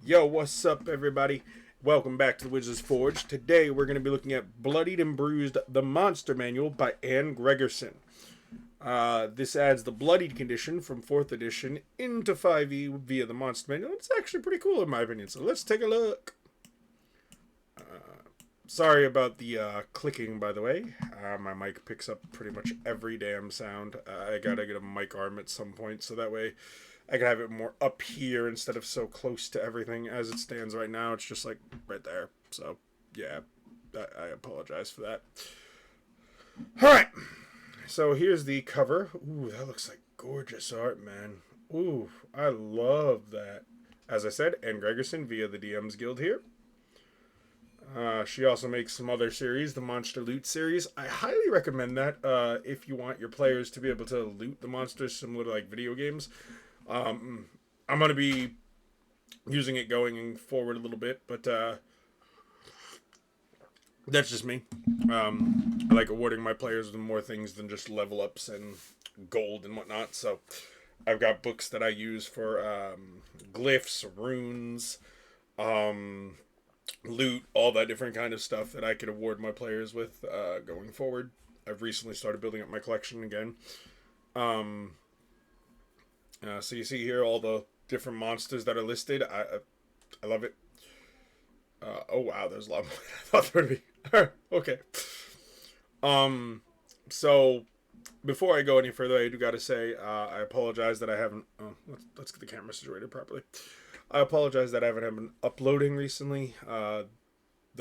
Yo, what's up, everybody? Welcome back to the Wizard's Forge. Today, we're going to be looking at Bloodied and Bruised, the Monster Manual by Anne Gregersen. This adds the Bloodied condition from 4th edition into 5e via the Monster Manual. It's actually pretty cool, in my opinion, so let's take a look. Sorry about the clicking, by the way. My mic picks up pretty much every damn sound. I gotta get a mic arm at some point, so that way I can have it more up here instead of so close to everything. As it stands right now, it's just like right there. So, yeah, I apologize for that. Alright, so here's the cover. Ooh, that looks like gorgeous art, man. Ooh, I love that. As I said, Anne Gregersen via the DM's Guild here. She also makes some other series, the Monster Loot series. I highly recommend that if you want your players to be able to loot the monsters similar to like video games. I'm going to be using it going forward a little bit, but that's just me. I like awarding my players with more things than just level ups and gold and whatnot. So I've got books that I use for glyphs, runes, loot, all that different kind of stuff that I could award my players with going forward. I've recently started building up my collection again. So you see here all the different monsters that are listed. I love it. Oh wow, there's a lot more than I thought there would be. Okay. So before I go any further, I do gotta say I apologize that I haven't. Oh, let's get the camera situated properly. I apologize that I haven't been uploading recently. The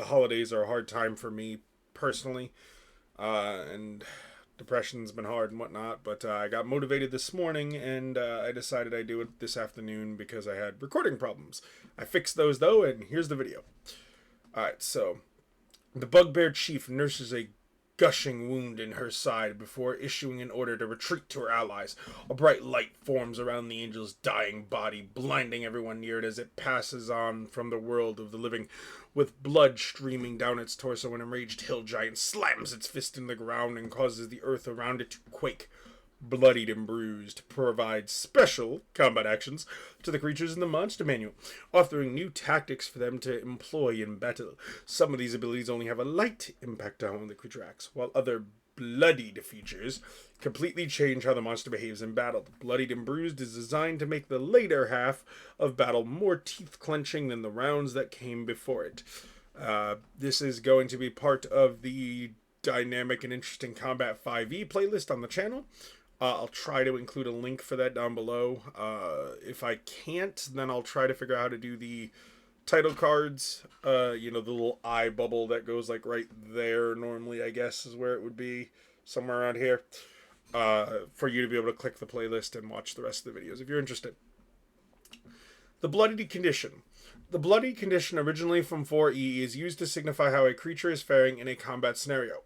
holidays are a hard time for me personally, and depression's been hard and whatnot. But I got motivated this morning, and I decided I'd do it this afternoon because I had recording problems. I fixed those though, and here's the video. Alright, so the Bugbear Chief nurses a gushing wound in her side before issuing an order to retreat to her allies. A bright light forms around the angel's dying body, blinding everyone near it as it passes on from the world of the living. With blood streaming down its torso, an enraged hill giant slams its fist in the ground and causes the earth around it to quake. Bloodied and Bruised provides special combat actions to the creatures in the Monster Manual, offering new tactics for them to employ in battle. Some of these abilities only have a light impact on when the creature acts, while other Bloodied features completely change how the monster behaves in battle. Bloodied and Bruised is designed to make the later half of battle more teeth-clenching than the rounds that came before it. This is going to be part of the Dynamic and Interesting Combat 5e playlist on the channel. I'll try to include a link for that down below. If I can't, then I'll try to figure out how to do the title cards. You know, the little eye bubble that goes like right there normally, I guess, is where it would be, somewhere around here. For you to be able to click the playlist and watch the rest of the videos if you're interested. The Bloodied condition. The Bloodied condition, originally from 4e, is used to signify how a creature is faring in a combat scenario.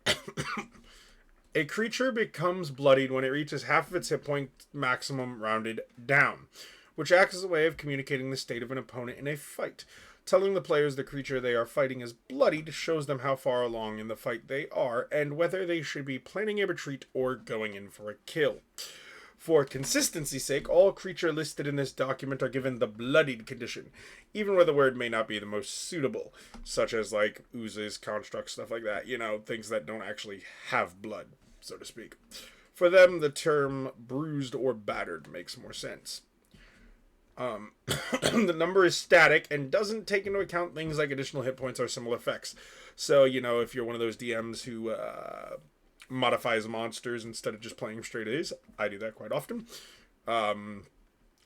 A creature becomes bloodied when it reaches half of its hit point maximum rounded down, which acts as a way of communicating the state of an opponent in a fight. Telling the players the creature they are fighting is bloodied shows them how far along in the fight they are and whether they should be planning a retreat or going in for a kill. For consistency's sake, all creatures listed in this document are given the Bloodied condition, even where the word may not be the most suitable, such as like oozes, constructs, stuff like that, you know, things that don't actually have blood, so to speak. For them, the term bruised or battered makes more sense. The number is static and doesn't take into account things like additional hit points or similar effects. So, you know, if you're one of those DMs who modifies monsters instead of just playing straight A's, I do that quite often,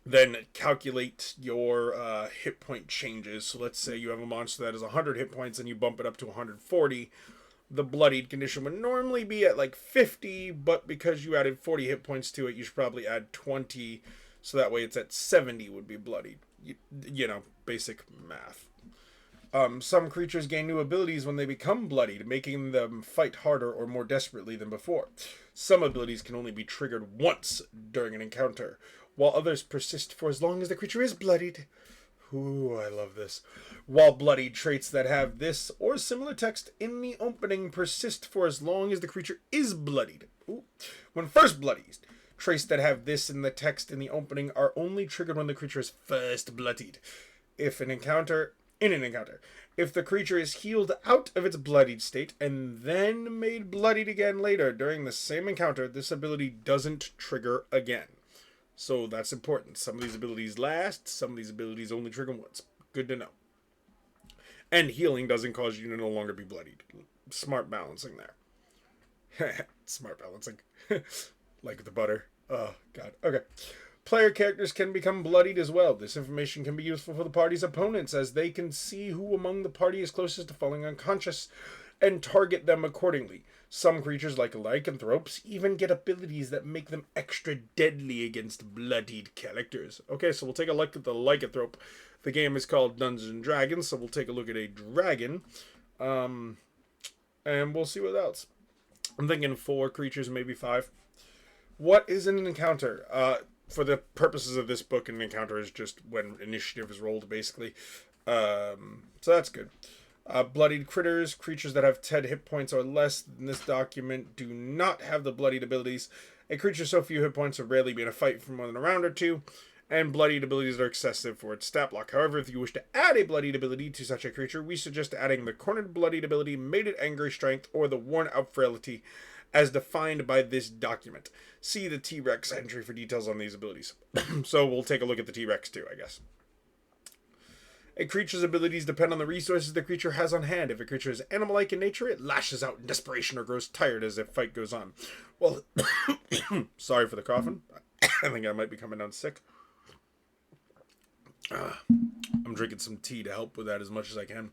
then calculate your hit point changes. So let's say you have a monster that has 100 hit points and you bump it up to 140. The Bloodied condition would normally be at like 50, but because you added 40 hit points to it, you should probably add 20, so that way it's at 70 would be bloodied. You know, basic math. Some creatures gain new abilities when they become bloodied, making them fight harder or more desperately than before. Some abilities can only be triggered once during an encounter, while others persist for as long as the creature is bloodied. Ooh, I love this. While bloodied traits that have this or similar text in the opening persist for as long as the creature is bloodied. Ooh. When first bloodied, traits that have this in the text in the opening are only triggered when the creature is first bloodied. If an encounter in an encounter, if the creature is healed out of its bloodied state and then made bloodied again later during the same encounter, this ability doesn't trigger again. So that's important. Some of these abilities last, some of these abilities only trigger once. Good to know. And healing doesn't cause you to no longer be bloodied. Smart balancing there. Smart balancing. Like the butter. Oh, God. Okay. Player characters can become bloodied as well. This information can be useful for the party's opponents, as they can see who among the party is closest to falling unconscious and target them accordingly. Some creatures, like lycanthropes, even get abilities that make them extra deadly against bloodied characters. Okay, so we'll take a look at the lycanthrope. The game is called Dungeons and Dragons, so we'll take a look at a dragon. And we'll see what else. I'm thinking 4 creatures, maybe 5. What is an encounter? For the purposes of this book, an encounter is just when initiative is rolled, basically. So that's good. Bloodied critters, creatures that have 10 hit points or less in this document, do not have the bloodied abilities. A creature so few hit points will rarely be in a fight for more than a round or 2, and bloodied abilities are excessive for its stat block. However, if you wish to add a bloodied ability to such a creature, we suggest adding the cornered bloodied ability, mated angry strength, or the worn out frailty, as defined by this document. See the T-Rex entry for details on these abilities. So we'll take a look at the T-Rex too, I guess. A creature's abilities depend on the resources the creature has on hand. If a creature is animal-like in nature, it lashes out in desperation or grows tired as the fight goes on. Well, sorry for the coughing. I think I might be coming down sick. I'm drinking some tea to help with that as much as I can.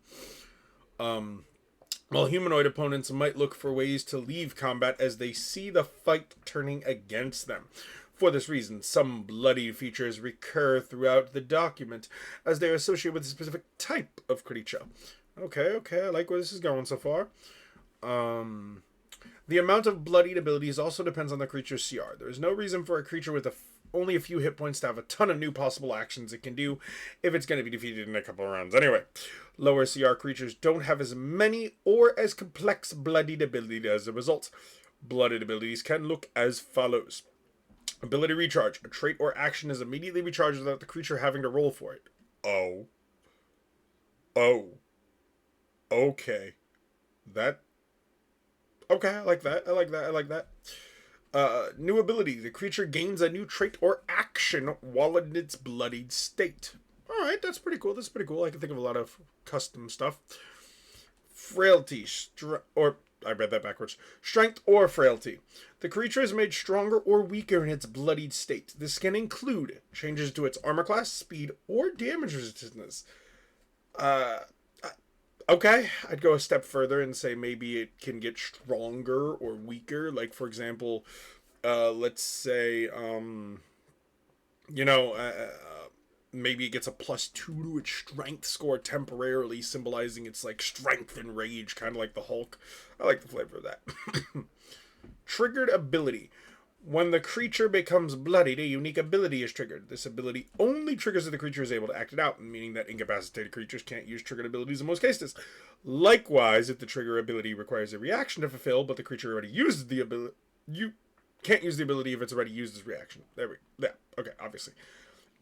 While humanoid opponents might look for ways to leave combat as they see the fight turning against them. For this reason, some bloody features recur throughout the document, as they are associated with a specific type of creature. Okay, I like where this is going so far. The amount of bloodied abilities also depends on the creature's CR. There is no reason for a creature with only a few hit points to have a ton of new possible actions it can do if it's going to be defeated in a couple of rounds. Anyway, lower CR creatures don't have as many or as complex bloodied abilities as a result. Bloodied abilities can look as follows. Ability recharge. A trait or action is immediately recharged without the creature having to roll for it. Oh. Okay. Okay, I like that. New ability. The creature gains a new trait or action while in its bloodied state. Alright, that's pretty cool. I can think of a lot of custom stuff. Frailty. I read that backwards. Strength or frailty. The creature is made stronger or weaker in its bloodied state. This can include changes to its armor class, speed, or damage resistance. Okay, I'd go a step further and say maybe it can get stronger or weaker. Like, for example, let's say, maybe it gets a +2 to its strength score temporarily, symbolizing its, like, strength and rage, kind of like the Hulk. I like the flavor of that. Triggered ability. When the creature becomes bloodied, a unique ability is triggered. This ability only triggers if the creature is able to act it out, meaning that incapacitated creatures can't use triggered abilities in most cases. Likewise, if the trigger ability requires a reaction to fulfill, but the creature already used the ability, you can't use the ability if it's already used its reaction. Okay, obviously.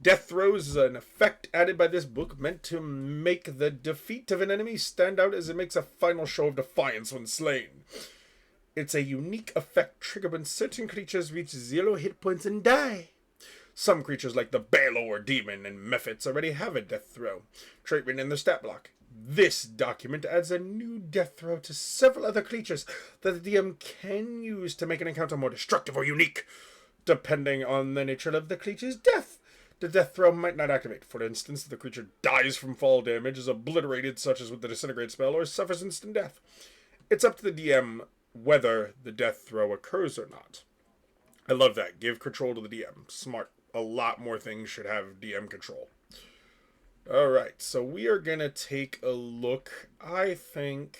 Death throws is an effect added by this book meant to make the defeat of an enemy stand out as it makes a final show of defiance when slain. It's a unique effect triggered when certain creatures reach 0 hit points and die. Some creatures like the Balor Demon and Mephits already have a death throw, trait written in their stat block. This document adds a new death throw to several other creatures that the DM can use to make an encounter more destructive or unique, depending on the nature of the creature's death. The death throw might not activate. For instance, if the creature dies from fall damage, is obliterated, such as with the Disintegrate spell, or suffers instant death. It's up to the DM whether the death throw occurs or not. I love that. Give control to the DM. Smart. A lot more things should have DM control. Alright, so we are going to take a look. I think...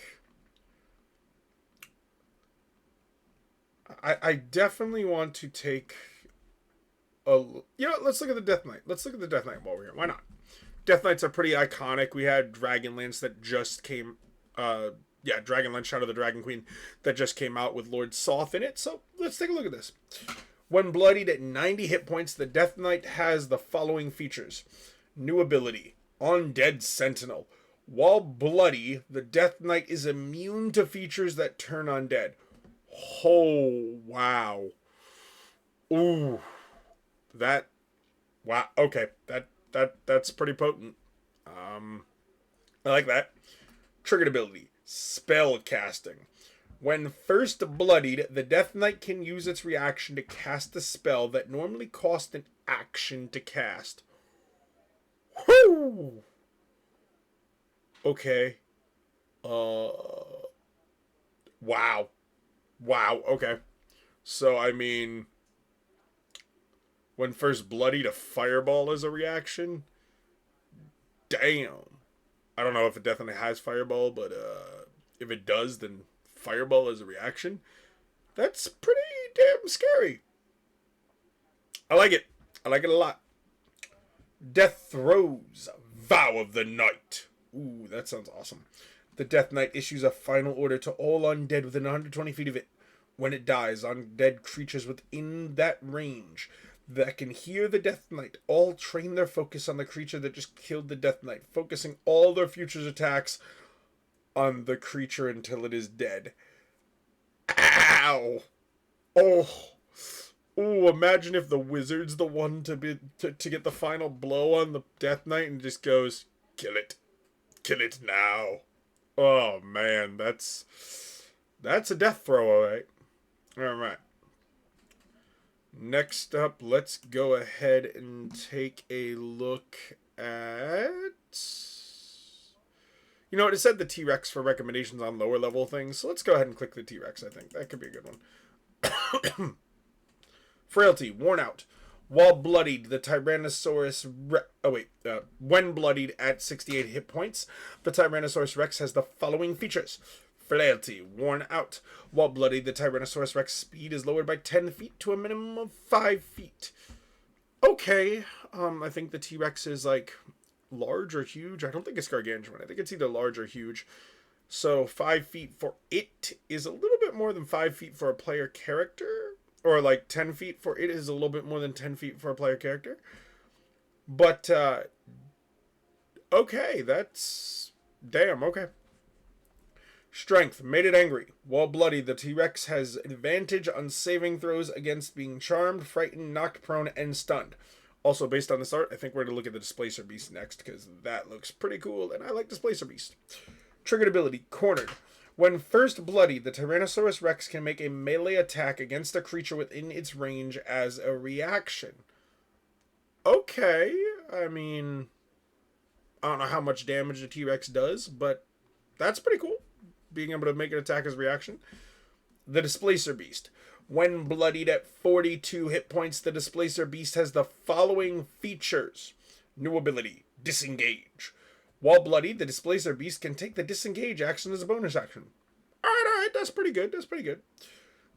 I definitely want to take... let's look at the Death Knight. Let's look at the Death Knight while we're here. Why not? Death Knights are pretty iconic. We had Dragonlance that just came... Dragonlance Shadow of the Dragon Queen that just came out with Lord Soth in it. So let's take a look at this. When bloodied at 90 hit points, the Death Knight has the following features. New ability. Undead Sentinel. While bloody, the Death Knight is immune to features that turn undead. Oh, wow. Ooh. That, wow. Okay. That's pretty potent. I like that. Triggered ability. Spell casting. When first bloodied, the Death Knight can use its reaction to cast a spell that normally costs an action to cast. Whoo! Okay. Uh. Wow. Wow. Okay. So, I mean, when first bloodied, a fireball is a reaction? Damn. I don't know if it definitely has fireball, but if it does, then fireball is a reaction. That's pretty damn scary. I like it. I like it a lot. Death Throes, Vow of the Night. Ooh, that sounds awesome. The Death Knight issues a final order to all undead within 120 feet of it. When it dies, undead creatures within that range that can hear the Death Knight all train their focus on the creature that just killed the Death Knight, focusing all their future attacks on the creature until it is dead. Ow! Oh! Ooh, imagine if the wizard's the one to get the final blow on the Death Knight and just goes, kill it now. Oh man, that's a death throw, alright. Alright. Next up, let's go ahead and take a look at... You know what, it said the T-Rex for recommendations on lower level things, so let's go ahead and click the T-Rex, I think. That could be a good one. Frailty, worn out. While bloodied, the Tyrannosaurus when bloodied at 68 hit points, the Tyrannosaurus Rex has the following features. Frailty, worn out. While bloodied, the Tyrannosaurus Rex speed is lowered by 10 feet to a minimum of 5 feet. Okay, I think the T-Rex is like large or huge. I don't think it's gargantuan. I think it's either large or huge. So 5 feet for it is a little bit more than 5 feet for a player character. Or like 10 feet for it is a little bit more than 10 feet for a player character. But, okay, that's... Damn, okay. Strength, made it angry. While bloody, the T-Rex has advantage on saving throws against being charmed, frightened, knocked prone, and stunned. Also, based on this art, I think we're going to look at the Displacer Beast next, because that looks pretty cool, and I like Displacer Beast. Triggered ability, cornered. When first bloody, the Tyrannosaurus Rex can make a melee attack against a creature within its range as a reaction. Okay, I mean, I don't know how much damage the T-Rex does, but that's pretty cool, being able to make an attack as a reaction. The Displacer Beast. When bloodied at 42 hit points, the Displacer Beast has the following features. New ability, Disengage. While bloodied, the Displacer Beast can take the Disengage action as a bonus action. Alright, that's pretty good,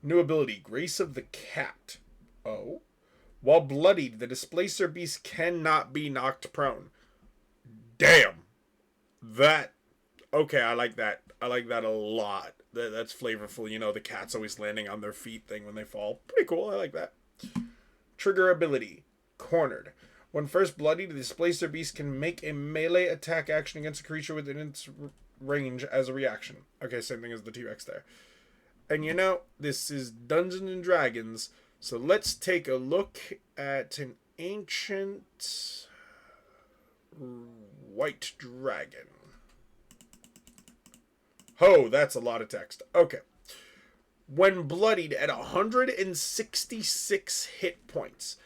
New ability, Grace of the Cat. Oh. While bloodied, the Displacer Beast cannot be knocked prone. Damn. That. Okay, I like that. I like that a lot. That's flavorful. You know, the cat's always landing on their feet thing when they fall. Pretty cool, I like that. Trigger ability, Cornered. When first bloodied, the Displacer Beast can make a melee attack action against a creature within its range as a reaction. Okay, same thing as the T-Rex there. And you know, this is Dungeons and Dragons, so let's take a look at an ancient white dragon. Oh, that's a lot of text. Okay. When bloodied at 166 hit points,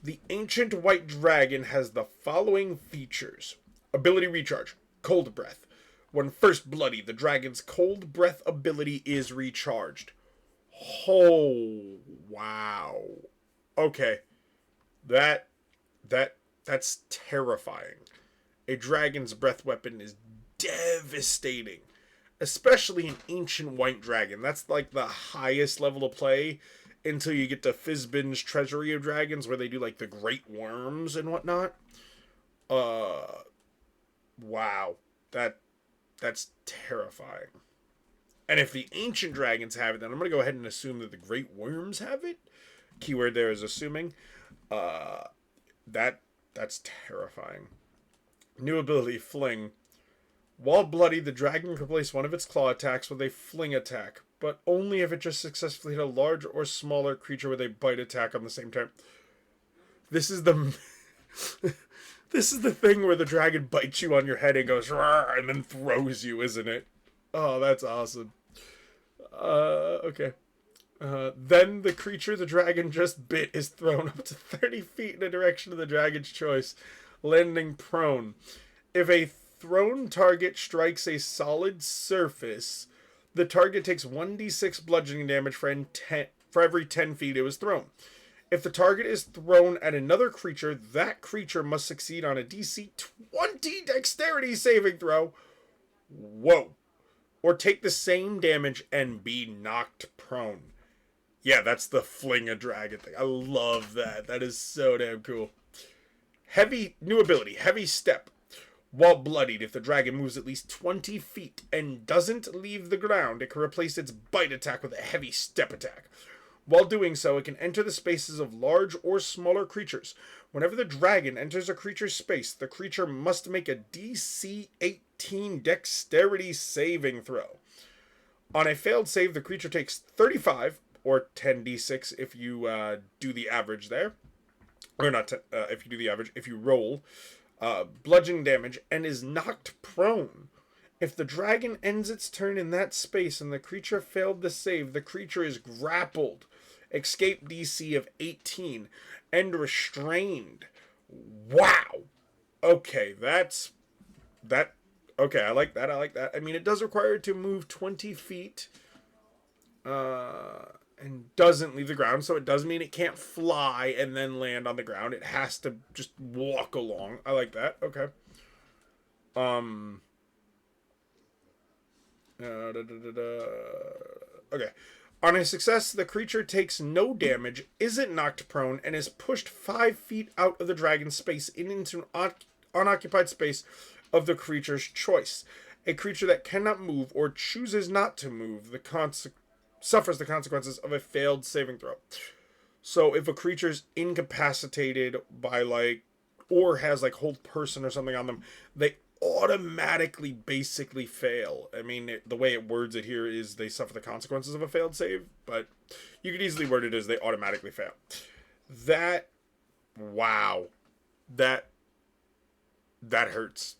the ancient white dragon has the following features. Ability recharge, Cold Breath. When first bloody, the dragon's Cold Breath ability is recharged. Oh, wow. Okay. That's terrifying. A dragon's breath weapon is devastating. Especially an ancient white dragon. That's like the highest level of play until you get to Fizbin's Treasury of Dragons, where they do like the great worms and whatnot. Wow. That's terrifying. And if the ancient dragons have it, then I'm going to go ahead and assume that the great worms have it. Keyword there is assuming. That's terrifying. New ability, Fling. While bloody, the dragon can replace one of its claw attacks with a fling attack, but only if it just successfully hit a large or smaller creature with a bite attack on the same turn. This is the this is the thing where the dragon bites you on your head and goes "Rawr," and then throws you, isn't it? Oh, that's awesome. Okay. Then the creature the dragon just bit is thrown up to 30 feet in the direction of the dragon's choice, landing prone. If a thrown target strikes a solid surface, the target takes 1d6 bludgeoning damage for every 10 feet it was thrown. If the target is thrown at another creature, that creature must succeed on a DC 20 dexterity saving throw. Whoa. Or take the same damage and be knocked prone. Yeah, that's the fling a dragon thing. I love that. That is so damn cool. New ability, heavy step. While bloodied, if the dragon moves at least 20 feet and doesn't leave the ground, it can replace its bite attack with a heavy step attack. While doing so, it can enter the spaces of large or smaller creatures. Whenever the dragon enters a creature's space, the creature must make a DC 18 dexterity saving throw. On a failed save, the creature takes 35, or 10d6 if you do the average there. Or not, if you do the average, if you roll bludgeoning damage, and is knocked prone. If the dragon ends its turn in that space and the creature failed the save, the creature is grappled, escape DC of 18, and restrained. Wow! Okay, that. Okay, I like that. I mean, it does require it to move 20 feet, and doesn't leave the ground, so it does mean it can't fly and then land on the ground. It has to just walk along. I like that. Okay. Okay. On a success, the creature takes no damage, isn't knocked prone, and is pushed 5 feet out of the dragon's space into an unoccupied space of the creature's choice. A creature that cannot move or chooses not to move suffers the consequences of a failed saving throw. So if a creature's incapacitated by or has hold person or something on them, they automatically basically fail. I mean, the way it words it here is they suffer the consequences of a failed save, but you could easily word it as they automatically fail. Wow. That hurts.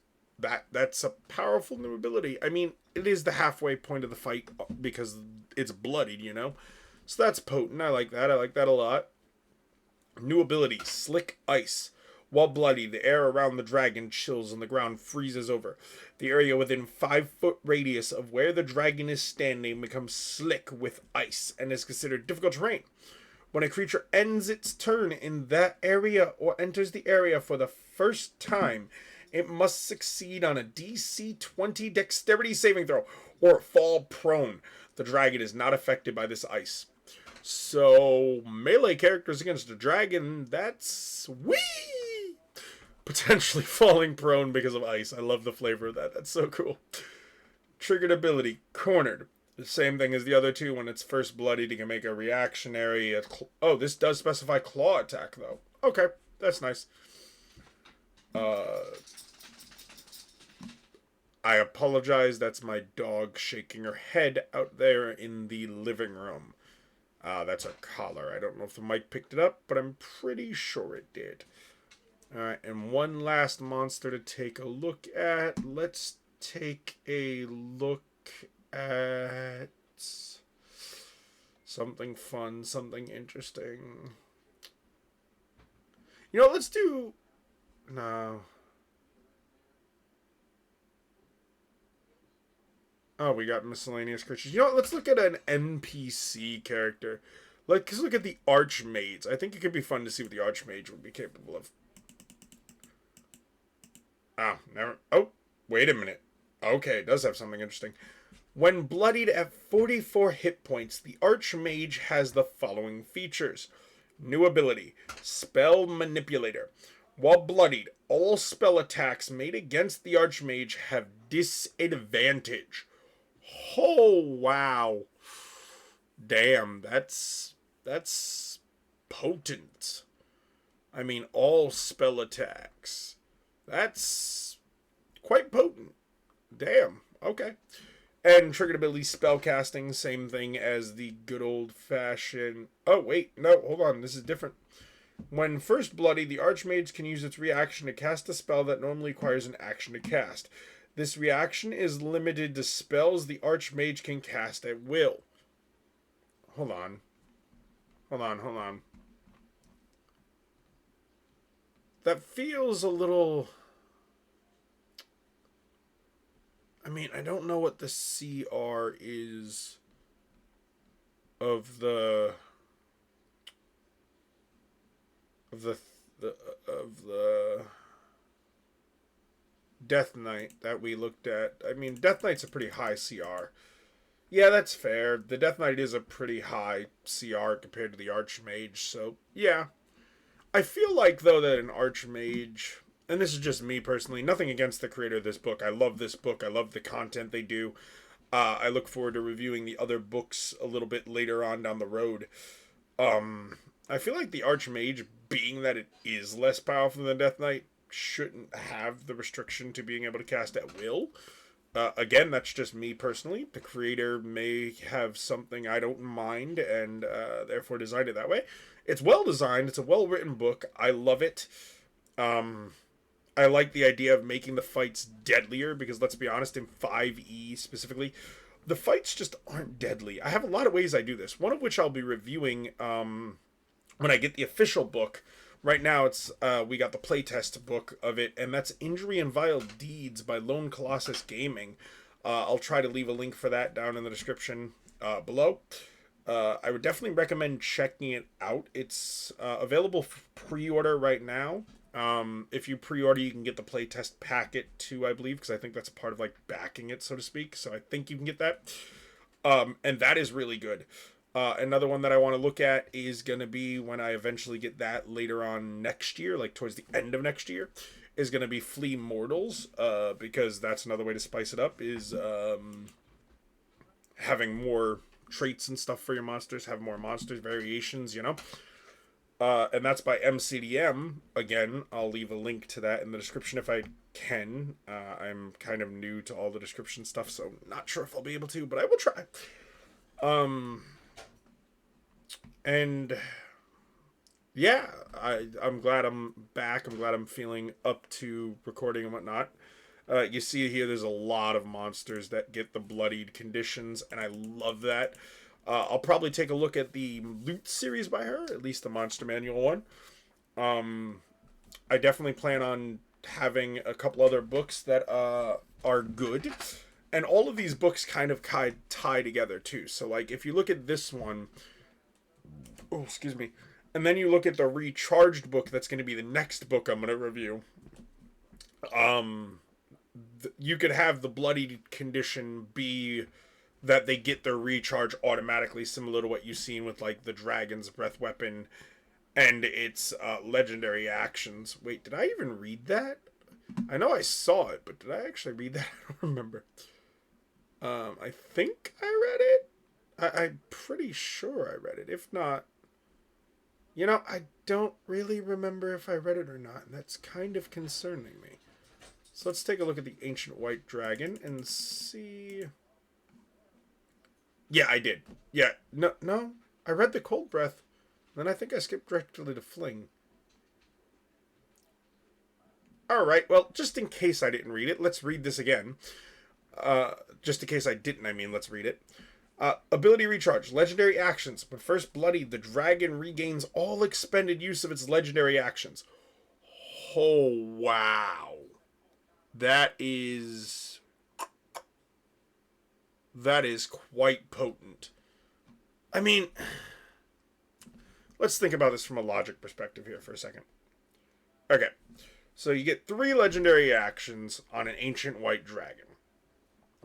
That's a powerful new ability. I mean, it is the halfway point of the fight because it's bloodied, So that's potent. I like that. I like that a lot. New ability, Slick Ice. While bloody, the air around the dragon chills and the ground freezes over. The area within 5-foot radius of where the dragon is standing becomes slick with ice and is considered difficult terrain. When a creature ends its turn in that area or enters the area for the first time, it must succeed on a DC 20 dexterity saving throw or fall prone. The dragon is not affected by this ice. So, melee characters against a dragon, that's wee! Potentially falling prone because of ice. I love the flavor of that. That's so cool. Triggered ability, Cornered. The same thing as the other two. When it's first bloodied, you can make a reactionary... this does specify claw attack, though. Okay, that's nice. I apologize, that's my dog shaking her head out there in the living room. That's a collar. I don't know if the mic picked it up, but I'm pretty sure it did. Alright, and one last monster to take a look at. Let's take a look at something fun, something interesting. Let's do... No. Oh, we got miscellaneous creatures. Let's look at an NPC character. Let's look at the Archmage. I think it could be fun to see what the Archmage would be capable of. Oh, wait a minute. Okay, it does have something interesting. When bloodied at 44 hit points, the Archmage has the following features. New ability, Spell Manipulator. While bloodied, all spell attacks made against the Archmage have disadvantage. Oh, wow. Damn, that's potent. I mean, all spell attacks. That's Quite potent. Damn. Okay. And triggered ability spellcasting, same thing as the good old fashioned. Oh, wait. No, hold on. This is different. When first bloodied, the Archmage can use its reaction to cast a spell that normally requires an action to cast. This reaction is limited to spells the Archmage can cast at will. Hold on. Hold on, hold on. That feels a little... I mean, I don't know what the CR is of the Death Knight that we looked at. I mean, Death Knight's a pretty high CR. Yeah, that's fair. The Death Knight is a pretty high CR compared to the Archmage, so yeah. I feel like, though, that an Archmage, and this is just me personally, nothing against the creator of this book. I love this book. I love the content they do. I look forward to reviewing the other books a little bit later on down the road. I feel like the Archmage, being that it is less powerful than Death Knight, shouldn't have the restriction to being able to cast at will. Again, that's just me personally. The creator may have something I don't mind and therefore designed it that way. It's well designed. It's a well-written book. I love it. I like the idea of making the fights deadlier because, let's be honest, in 5e specifically, the fights just aren't deadly. I have a lot of ways I do this, one of which I'll be reviewing when I get the official book. Right now, it's we got the playtest book of it, and that's Injury and Vile Deeds by Lone Colossus Gaming. I'll try to leave a link for that down in the description below. I would definitely recommend checking it out. It's available for pre-order right now. If you pre-order, you can get the playtest packet too, I believe, because I think that's a part of like backing it, so to speak. So I think you can get that. And that is really good. Another one that I want to look at is going to be when I eventually get that later on next year, like towards the end of next year, is going to be Flea Mortals, because that's another way to spice it up, is having more traits and stuff for your monsters, have more monsters, variations, you know? And that's by MCDM. Again, I'll leave a link to that in the description if I can. I'm kind of new to all the description stuff, so not sure if I'll be able to, but I will try. And yeah, I'm glad I'm back. I'm glad I'm feeling up to recording and whatnot. You see here, there's a lot of monsters that get the bloodied conditions, and I love that. I'll probably take a look at the Loot series by her, at least the Monster Manual one. I definitely plan on having a couple other books that are good. And all of these books kind of tie together, too. So, like, if you look at this one... Oh, excuse me. And then you look at the Recharged book that's going to be the next book I'm going to review. You could have the bloodied condition be that they get their recharge automatically, similar to what you've seen with, like, the Dragon's Breath weapon and its legendary actions. Wait, did I even read that? I know I saw it, but did I actually read that? I don't remember. I think I read it. I'm pretty sure I read it. If not, you know, I don't really remember if I read it or not, and that's kind of concerning me. So let's take a look at the Ancient White Dragon and see... Yeah, I did. Yeah, no, I read the Cold Breath, then I think I skipped directly to Fling. Alright, well, just in case I didn't read it, let's read this again. Just in case I didn't, let's read it. Ability recharge. Legendary actions. When first bloodied, the dragon regains all expended use of its legendary actions. Oh, wow. That is quite potent. I mean, let's think about this from a logic perspective here for a second. Okay, so you get 3 legendary actions on an Ancient White Dragon.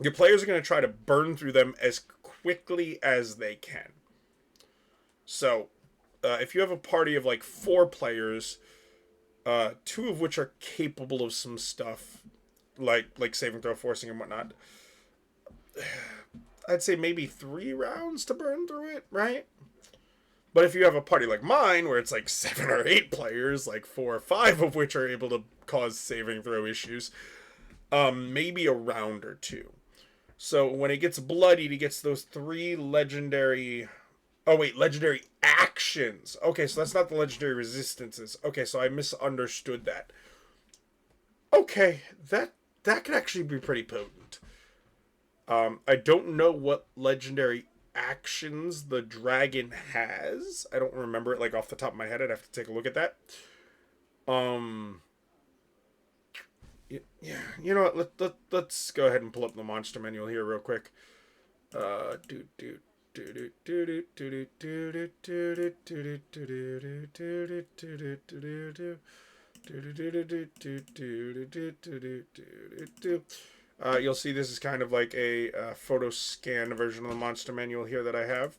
Your players are going to try to burn through them as quickly as they can. So, if you have a party of like 4 players, 2 of which are capable of some stuff, like saving throw, forcing, and whatnot, I'd say maybe 3 rounds to burn through it, right? But if you have a party like mine, where it's like 7 or 8 players, like 4 or 5 of which are able to cause saving throw issues, Maybe a round or two. So when it gets bloodied, he gets those three legendary. Oh wait, legendary actions. Okay, so that's not the legendary resistances. Okay, so I misunderstood that. Okay, that could actually be pretty potent. I don't know what legendary actions the dragon has. I don't remember it like off the top of my head. I'd have to take a look at that. Um, yeah, you know what? Let's go ahead and pull up the monster manual here real quick. Do do do do do do do do do do do. You'll see this is kind of like a photo scan version of the monster manual here that I have.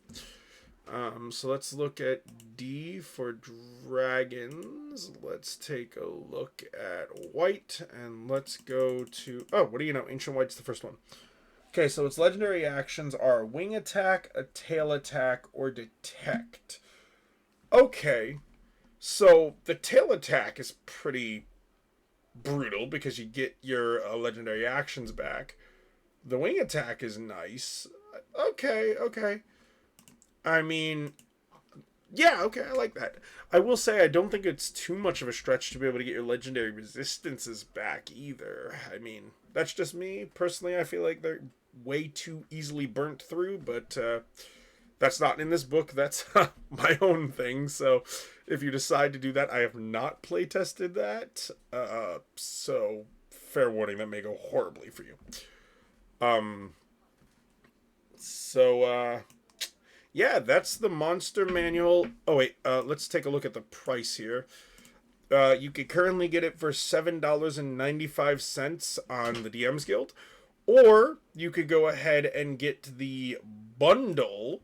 So let's look at D for dragons. Let's take a look at white, and let's go to... Oh, what do you know? Ancient White's the first one. Okay, so its legendary actions are Wing Attack, a Tail Attack, or Detect. Okay, so the Tail Attack is pretty brutal because you get your legendary actions back. The Wing Attack is nice. Okay. I mean, yeah, okay, I like that. I will say I don't think it's too much of a stretch to be able to get your legendary resistances back either. I mean, that's just me. Personally, I feel like they're way too easily burnt through, but that's not in this book. That's my own thing. So if you decide to do that, I have not play tested that. So fair warning, that may go horribly for you. Um, so, yeah, that's the monster manual. Oh, wait, let's take a look at the price here. You can currently get it for $7.95 on the DM's Guild. Or you could go ahead and get the bundle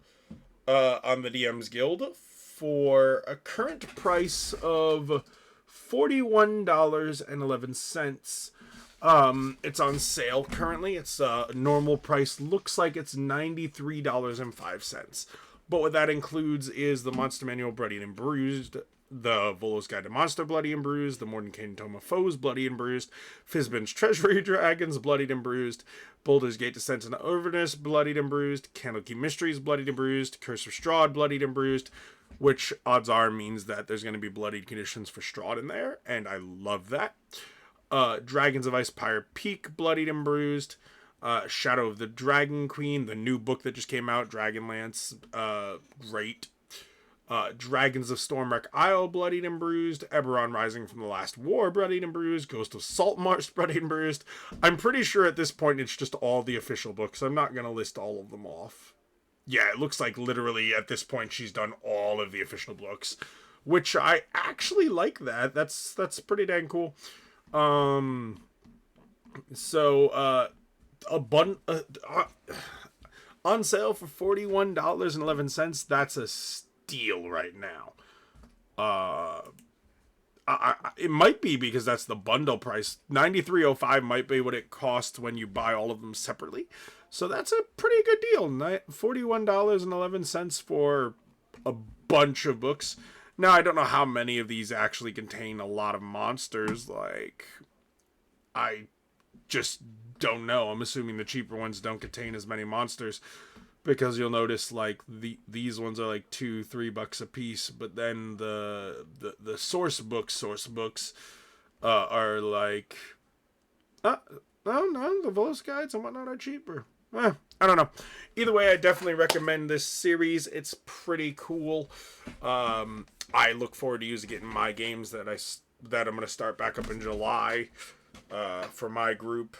on the DM's Guild for a current price of $41.11. It's on sale currently. It's normal price looks like it's $93.05. But what that includes is the Monster Manual Bloodied and Bruised, the Volo's Guide to Monster Bloody and Bruised, the Mordenkainen Tome of Foes Bloody and Bruised, Fizban's Treasury Dragons Bloodied and Bruised, Baldur's Gate Descent into Avernus Bloodied and Bruised, Candlekeep Mysteries Bloodied and Bruised, Curse of Strahd Bloodied and Bruised, which odds are means that there's going to be bloodied conditions for Strahd in there, and I love that. Dragons of Ice Pyre Peak Bloodied and Bruised, Shadow of the Dragon Queen, the new book that just came out, Dragonlance, great. Dragons of Stormwreck Isle Bloodied and Bruised, Eberron Rising from the Last War Bloodied and Bruised, Ghost of Saltmarsh Bloodied and Bruised. I'm pretty sure at this point it's just all the official books. I'm not going to list all of them off. Yeah, it looks like literally at this point she's done all of the official books, which I actually like that. That's pretty dang cool. So on sale for $41.11. That's a steal right now. It might be because that's the bundle price. $93.05 might be what it costs when you buy all of them separately. So that's a pretty good deal. $41.11 for a bunch of books. Now, I don't know how many of these actually contain a lot of monsters. Like, I just don't know. I'm assuming the cheaper ones don't contain as many monsters. Because you'll notice, like, these ones are like $2-3 a piece. But then the source books are like... no, the Volos guides and whatnot are cheaper. I don't know. Either way, I definitely recommend this series. It's pretty cool. I look forward to using it in my games that I'm going to start back up in July for my group.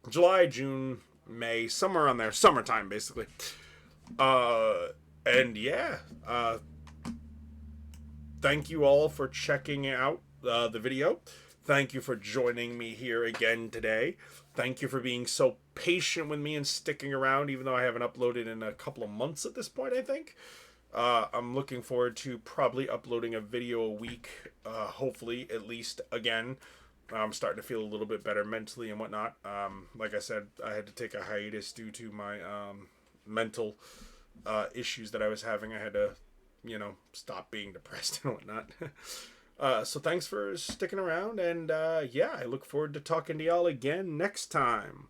July, June, May, somewhere on there. Summertime, basically. And yeah. Thank you all for checking out the video. Thank you for joining me here again today. Thank you for being so patient with me and sticking around, even though I haven't uploaded in a couple of months at this point, I think. I'm looking forward to probably uploading a video a week, hopefully, at least, again. I'm starting to feel a little bit better mentally and whatnot. Like I said, I had to take a hiatus due to my mental issues that I was having. I had to, stop being depressed and whatnot. So thanks for sticking around, and yeah, I look forward to talking to y'all again next time.